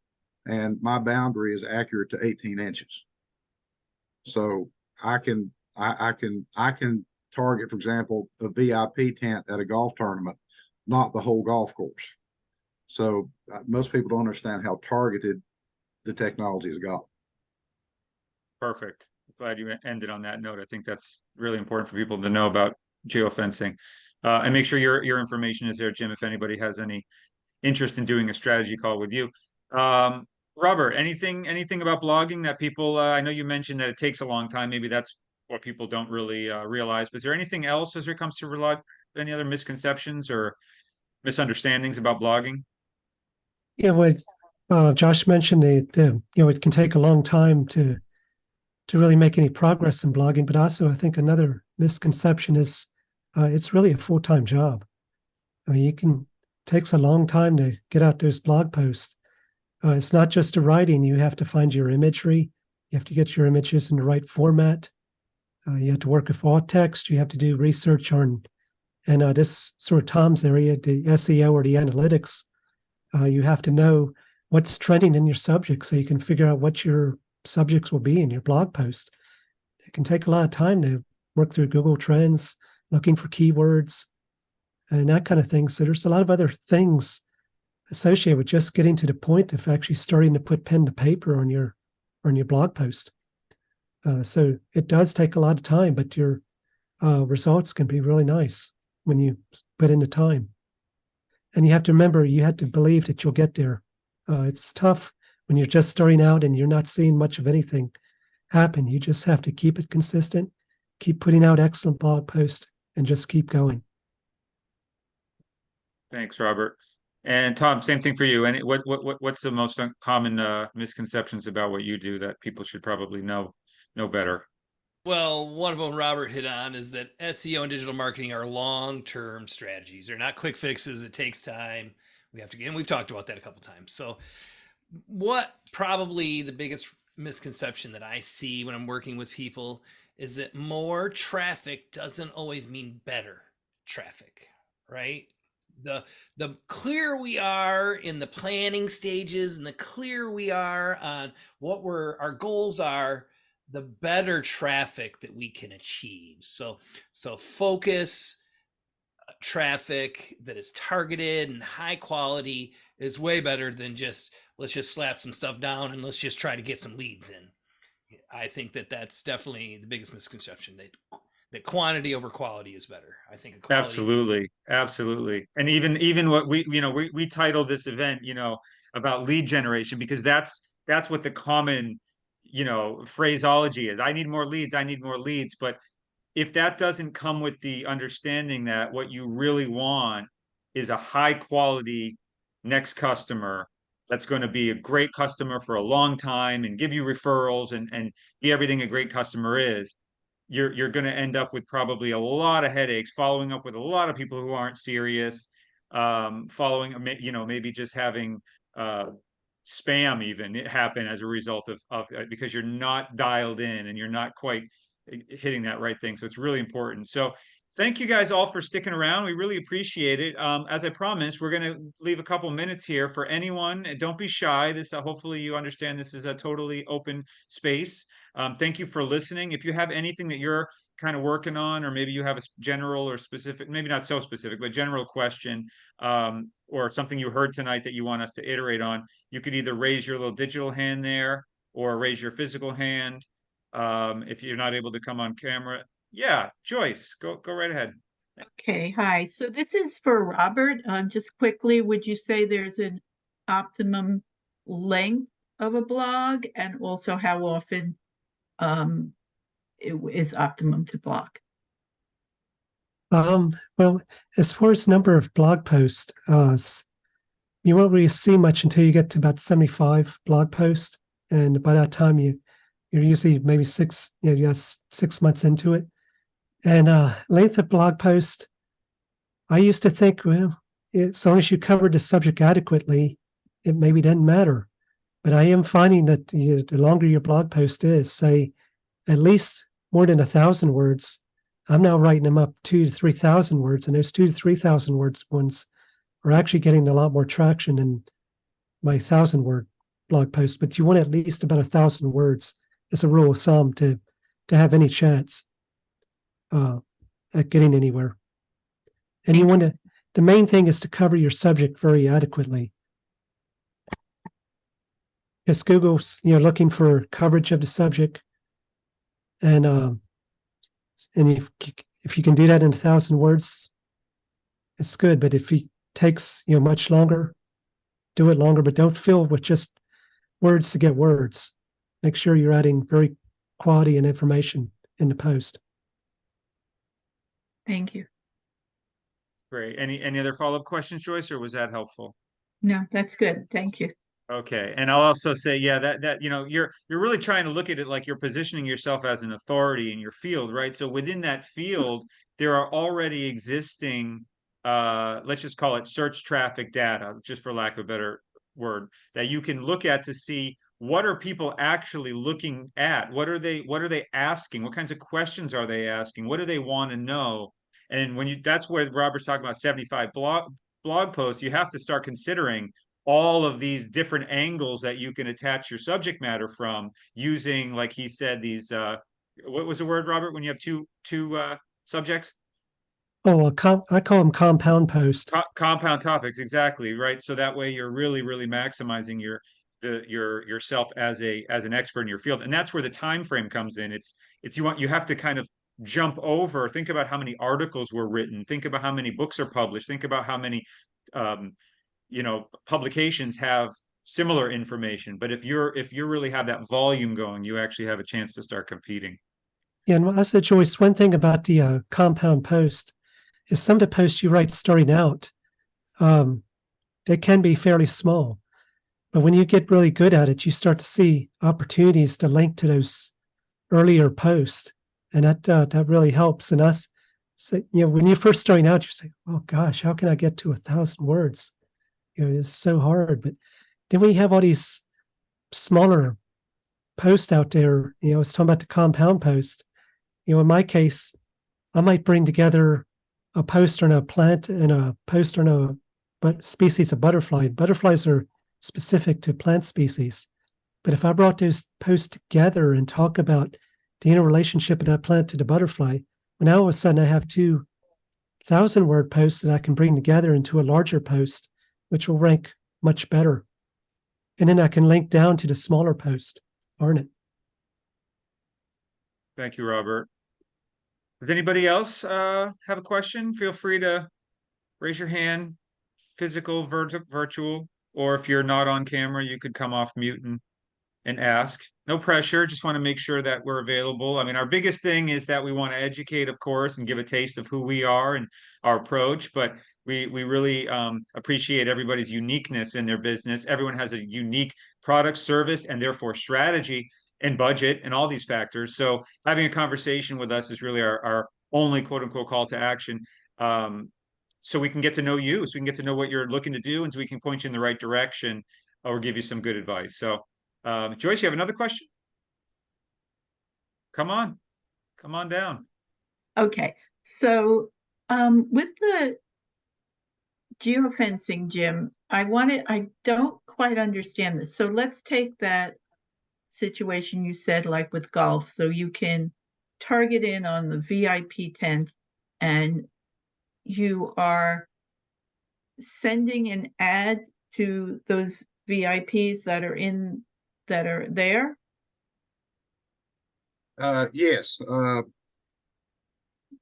and my boundary is accurate to 18 inches. So I can target, for example, a VIP tent at a golf tournament, not the whole golf course. So most people don't understand how targeted the technology has got. Perfect. Glad you ended on that note. I think that's really important for people to know about geofencing. And make sure your information is there, Jim, if anybody has any interest in doing a strategy call with you. Robert, anything about blogging that people, I know you mentioned that it takes a long time. Maybe that's what people don't really realize. But is there anything else as it comes to any other misconceptions or misunderstandings about blogging? Yeah, what Josh mentioned, that it can take a long time to really make any progress in blogging. But also, I think another misconception is it's really a full-time job. I mean, it takes a long time to get out those blog posts. It's not just the writing. You have to find your imagery. You have to get your images in the right format. You have to work with alt text. You have to do research on, and this is sort of Tom's area, the SEO or the analytics. You have to know what's trending in your subject so you can figure out what your subjects will be in your blog post. it can take a lot of time to work through Google Trends, looking for keywords and that kind of thing. So there's a lot of other things associated with just getting to the point of actually starting to put pen to paper on your blog post. So it does take a lot of time, but your results can be really nice when you put in the time. And you have to remember, you have to believe that you'll get there. It's tough when you're just starting out and you're not seeing much of anything happen. You just have to keep it consistent, keep putting out excellent blog posts, and just keep going. Thanks, Robert. And Tom, same thing for you. And what's the most common misconceptions about what you do that people should probably know better? Well, one of them Robert hit on is that SEO and digital marketing are long-term strategies. They're not quick fixes. It takes time. We've talked about that a couple times. So what probably the biggest misconception that I see when I'm working with people is that more traffic doesn't always mean better traffic, right? The clearer we are in the planning stages and the clearer we are on what our goals are, the better traffic that we can achieve. So focus traffic that is targeted and high quality is way better than let's just slap some stuff down and let's just try to get some leads in. I think that's definitely the biggest misconception, that quantity over quality is better. I think Absolutely. And even what we titled this event, about lead generation, because that's what the common, phraseology is. I need more leads. But if that doesn't come with the understanding that what you really want is a high quality next customer that's going to be a great customer for a long time and give you referrals and be everything a great customer is, you're going to end up with probably a lot of headaches, following up with a lot of people who aren't serious, maybe just having spam even happen as a result of because you're not dialed in and you're not quite hitting that right thing. So it's really important. So thank you guys all for sticking around. We really appreciate it. As I promised, we're going to leave a couple minutes here for anyone. Don't be shy. Hopefully you understand this is a totally open space. Thank you for listening. If you have anything that you're kind of working on, or maybe you have a general or specific, maybe not so specific, but general question, or something you heard tonight that you want us to iterate on, you could either raise your little digital hand there or raise your physical hand. If you're not able to come on camera. Yeah, Joyce, go right ahead. Okay, hi. So this is for Robert. Just quickly, would you say there's an optimum length of a blog, and also how often it is optimum to blog? Well, as far as number of blog posts, you won't really see much until you get to about 75 blog posts, and by that time you're usually maybe 6 months into it. And length of blog post, I used to think, well, as long as you covered the subject adequately, it maybe doesn't matter. But I am finding that the longer your blog post is, say at least more than 1,000 words, I'm now writing them up 2,000 to 3,000 words, and those 2,000 to 3,000 words ones are actually getting a lot more traction than my 1,000-word blog post. But you want at least about 1,000 words as a rule of thumb to have any chance at getting anywhere. And you want to, the main thing is to cover your subject very adequately. Because Google's looking for coverage of the subject, and if you can do that in 1,000 words, it's good. But if it takes much longer, do it longer, but don't fill with just words to get words. Make sure you're adding very quality and information in the post. Thank you. Great. Any other follow-up questions, Joyce, or was that helpful? No, that's good. Thank you. Okay. And I'll also say, yeah, that you're really trying to look at it like you're positioning yourself as an authority in your field, right? So within that field, there are already existing, let's just call it search traffic data, just for lack of a better word, that you can look at to see what are people actually looking at? What are they asking? What kinds of questions are they asking? What do they want to know? And that's where Robert's talking about 75 blog posts, you have to start considering all of these different angles that you can attach your subject matter from, using, like he said, these what was the word, Robert, when you have two subjects? Oh, I call them compound post. Compound topics, exactly, right? So that way you're really maximizing yourself as an expert in your field. And that's where the time frame comes in. It's you have to kind of jump over, think about how many articles were written, think about how many books are published, think about how many publications have similar information. But if you really have that volume going, you actually have a chance to start competing. Yeah, and I said, Joyce, one thing about the compound post is some of the posts you write starting out, they can be fairly small. But when you get really good at it, you start to see opportunities to link to those earlier posts. And that really helps. And us, so, when you're first starting out, you say, oh gosh, how can I get to 1,000 words? It's so hard. But then when you have all these smaller posts out there, I was talking about the compound post. In my case, I might bring together a post on a plant and a post on a species of butterfly. Butterflies are specific to plant species. But if I brought those posts together and talk about the interrelationship of that plant to the butterfly, well, now all of a sudden I have 2,000-word posts that I can bring together into a larger post, which will rank much better. And then I can link down to the smaller post, aren't it? Thank you, Robert. Does anybody else have a question? Feel free to raise your hand, physical, virtual, or if you're not on camera, you could come off mute and ask. No pressure, just want to make sure that we're available. I mean, our biggest thing is that we want to educate, of course, and give a taste of who we are and our approach, but we really appreciate everybody's uniqueness in their business. Everyone has a unique product, service, and therefore strategy and budget and all these factors. So having a conversation with us is really our only quote unquote call to action. So we can get to know you, so we can get to know what you're looking to do, and so we can point you in the right direction or give you some good advice. So Joyce, you have another question? Come on down. Okay, so with the geofencing, Jim, I don't quite understand this. So let's take that situation you said, like with golf. So you can target in on the VIP tent and you are sending an ad to those VIPs that are there. Yes.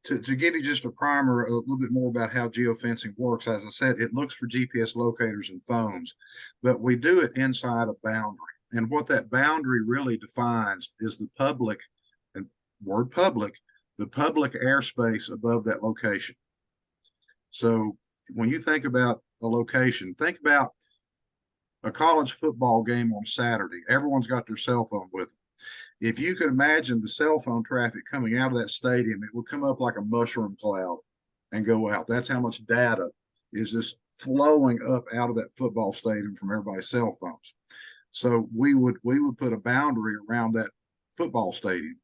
To give you just a primer, a little bit more about how geofencing works, as I said, it looks for GPS locators and phones, but we do it inside a boundary. And what that boundary really defines is the public, and word public, the public airspace above that location. So when you think about a location, think about a college football game on Saturday. Everyone's got their cell phone with them. If you could imagine the cell phone traffic coming out of that stadium, it would come up like a mushroom cloud and go out. That's how much data is just flowing up out of that football stadium from everybody's cell phones. So we would put a boundary around that football stadium.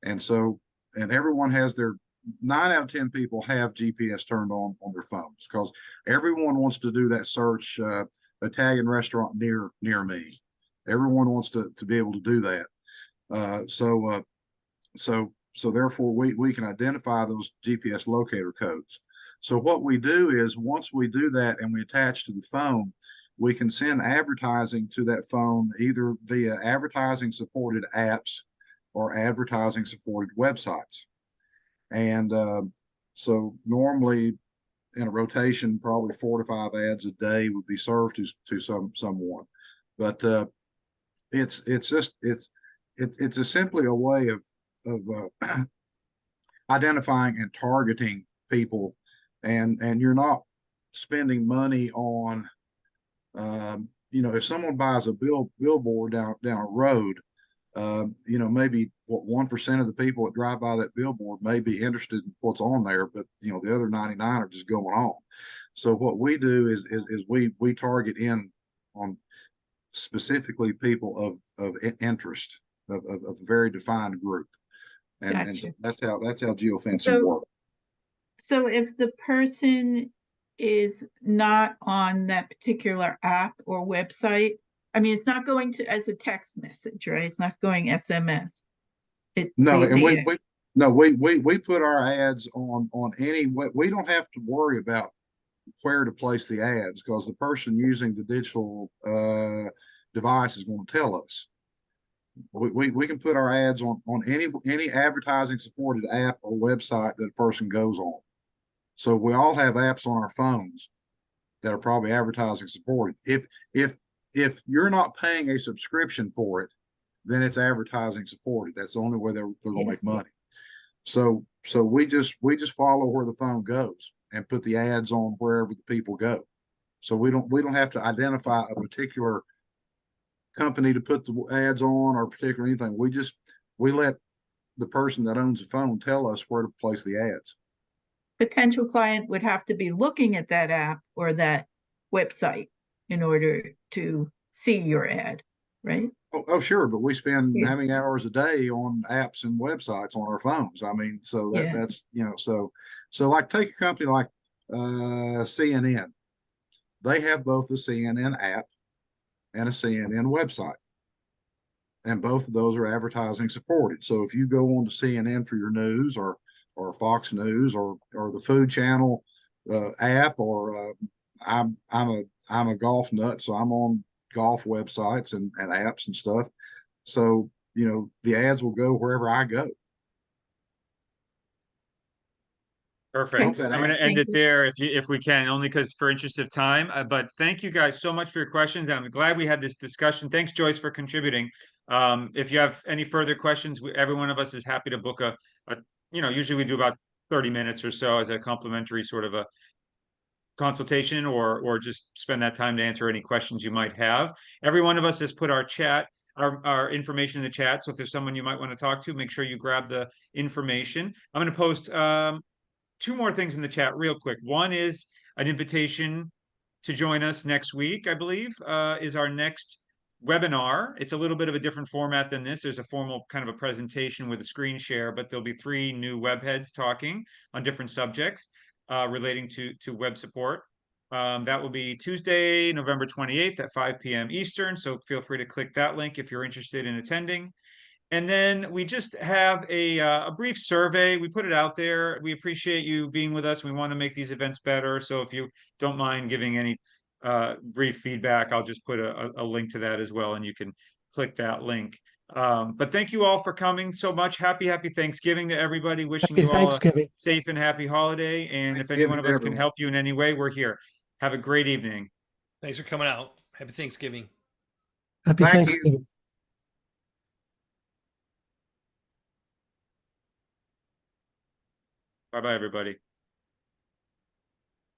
And everyone has 9 out of 10 people have GPS turned on their phones because everyone wants to do that search, Italian restaurant near me. Everyone wants to be able to do that. So therefore we can identify those GPS locator codes. So what we do is once we do that and we attach to the phone, we can send advertising to that phone either via advertising supported apps or advertising supported websites. And so normally in a rotation, probably 4 to 5 ads a day would be served to someone. But it's simply a way of identifying and targeting people, and you're not spending money on if someone buys a billboard down a road, maybe 1% of the people that drive by that billboard may be interested in what's on there, but the other 99 are just going on. So what we do is we target in on specifically people of interest of a very defined group, and so that's how geofencing works. So if the person is not on that particular app or website, I mean, it's not going to as a text message, right? It's not going SMS. No, and the ad. we put our ads on any, we don't have to worry about where to place the ads because the person using the digital device is going to tell us. We can put our ads on any advertising supported app or website that a person goes on. So we all have apps on our phones that are probably advertising supported. If you're not paying a subscription for it, then it's advertising supported. That's the only way they're going to make money. So we just follow where the phone goes and put the ads on wherever the people go. So we don't have to identify a particular company to put the ads on or particular anything. We let the person that owns the phone tell us where to place the ads. Potential client would have to be looking at that app or that website in order to see your ad, right? Oh, sure, but we spend Yeah. how many hours a day on apps and websites on our phones? I mean, so Yeah. that's so like take a company like CNN. They have both the CNN app and a CNN website, and both of those are advertising supported. So if you go on to CNN for your news or Fox News or the Food Channel app, or I'm a golf nut, so I'm on golf websites and apps and stuff. So, the ads will go wherever I go. Perfect. Okay. I'm going to end Thank it you. there if we can, only because for interest of time. But thank you guys so much for your questions. I'm glad we had this discussion. Thanks, Joyce, for contributing. If you have any further questions, every one of us is happy to book usually we do about 30 minutes or so as a complimentary sort of a consultation or just spend that time to answer any questions you might have. Every one of us has put our information in the chat. So if there's someone you might want to talk to, make sure you grab the information. I'm going to post two more things in the chat real quick. One is an invitation to join us next week, I believe, is our next webinar. It's a little bit of a different format than this. There's a formal kind of a presentation with a screen share, but there'll be 3 new web heads talking on different subjects relating to web support. That will be Tuesday, November 28th at 5 p.m. Eastern. So feel free to click that link if you're interested in attending. And then we just have a brief survey. We put it out there. We appreciate you being with us. We want to make these events better. So if you don't mind giving any brief feedback, I'll just put a link to that as well, and you can click that link. But thank you all for coming so much. Happy Thanksgiving to everybody. Wishing Happy you all a Thanksgiving. safe and happy holiday. And if any one of us can help you in any way, we're here. Have a great evening. Thanks for coming out. Happy Thanksgiving. Happy Thank you. Thanksgiving. Bye-bye, everybody.